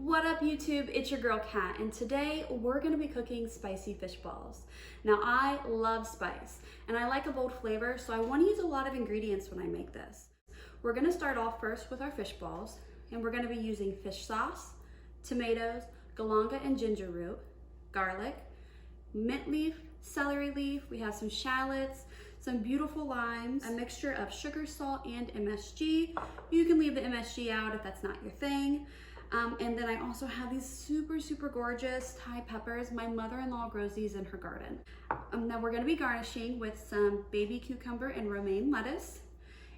What up YouTube, it's your girl Kat, and today we're gonna be cooking spicy fish balls. Now I love spice and I like a bold flavor, so I wanna use a lot of ingredients when I make this. We're gonna start off first with our fish balls, and we're gonna be using fish sauce, tomatoes, galangal and ginger root, garlic, mint leaf, celery leaf, we have some shallots, some beautiful limes, a mixture of sugar, salt, and MSG. You can leave the MSG out if that's not your thing. And then I also have these super gorgeous Thai peppers. My mother-in-law grows these in her garden. Now we're gonna be garnishing with some baby cucumber and romaine lettuce.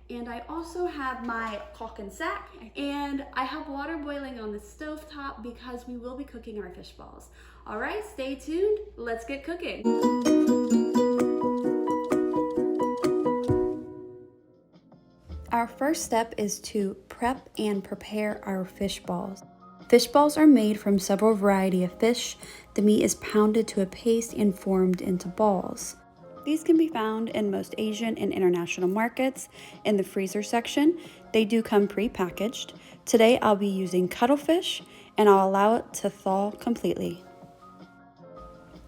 And I also have my Khon sack, and I have water boiling on the stove top because we will be cooking our fish balls. All right, stay tuned, let's get cooking. Our first step is to prep and prepare our fish balls. Fish balls are made from several varieties of fish. The meat is pounded to a paste and formed into balls. These can be found in most Asian and international markets. In the freezer section, they do come pre-packaged. Today I'll be using cuttlefish, and I'll allow it to thaw completely.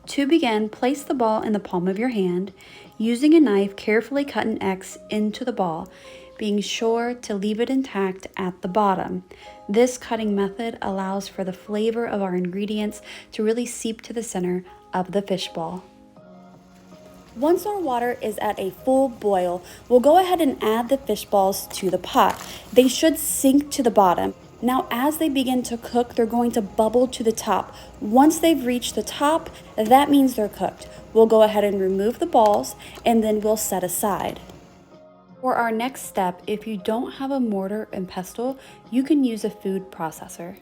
To begin, place the ball in the palm of your hand. Using a knife, carefully cut an X into the ball, being sure to leave it intact at the bottom. This cutting method allows for the flavor of our ingredients to really seep to the center of the fish ball. Once our water is at a full boil, we'll go ahead and add the fish balls to the pot. They should sink to the bottom. Now, as they begin to cook, they're going to bubble to the top. Once they've reached the top, that means they're cooked. We'll go ahead and remove the balls, and then we'll set aside. For our next step, if you don't have a mortar and pestle, you can use a food processor.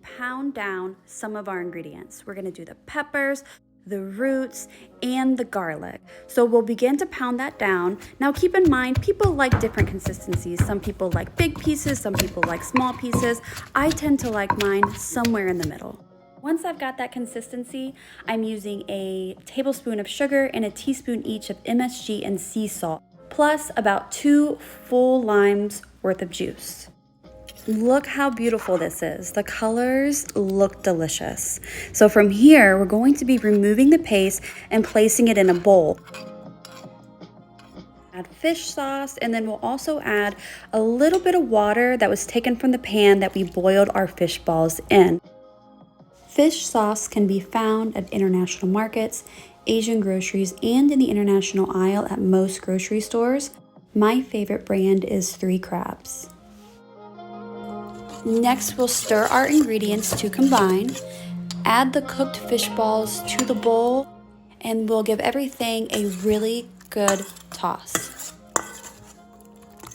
Pound down some of our ingredients. We're gonna do the peppers, the roots, and the garlic. So we'll begin to pound that down. Now keep in mind, people like different consistencies. Some people like big pieces, some people like small pieces. I tend to like mine somewhere in the middle. Once I've got that consistency, I'm using a tablespoon of sugar and a teaspoon each of MSG and sea salt, plus about 2 full limes worth of juice. Look how beautiful this is. The colors look delicious. So from here, we're going to be removing the paste and placing it in a bowl. Add fish sauce, and then we'll also add a little bit of water that was taken from the pan that we boiled our fish balls in. Fish sauce can be found at international markets, Asian groceries, and in the international aisle at most grocery stores. My favorite brand is 3 Crabs. Next, we'll stir our ingredients to combine, add the cooked fish balls to the bowl, and we'll give everything a really good toss.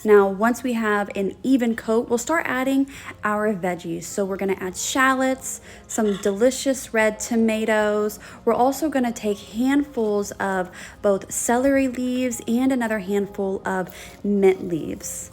Now, once we have an even coat, we'll start adding our veggies. So we're gonna add shallots, some delicious red tomatoes. We're also gonna take handfuls of both celery leaves and another handful of mint leaves.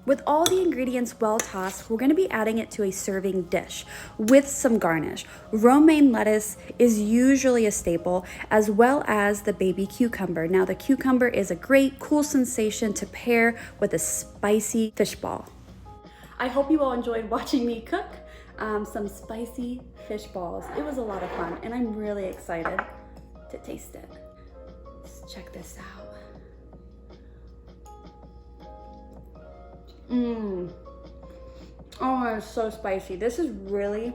With all the ingredients well tossed, we're gonna be adding it to a serving dish with some garnish. Romaine lettuce is usually a staple, as well as the baby cucumber. Now, the cucumber is a great, cool sensation to pair with a spicy fish ball. I hope you all enjoyed watching me cook some spicy fish balls. It was a lot of fun, and I'm really excited to taste it. Let's check this out. Oh, it's so spicy. This is really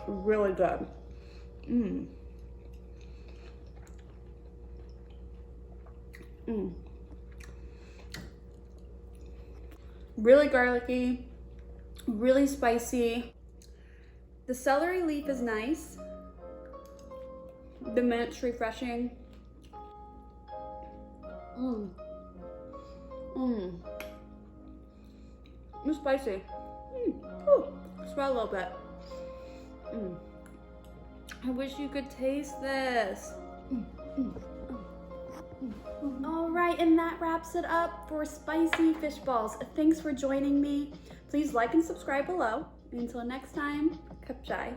good. Really garlicky, really spicy. The celery leaf is nice. The mint's refreshing. It's spicy. Smell a little bit. I wish you could taste this. All right, and that wraps it up for spicy fish balls. Thanks for joining me. Please like and subscribe below. Until next time, kapchai.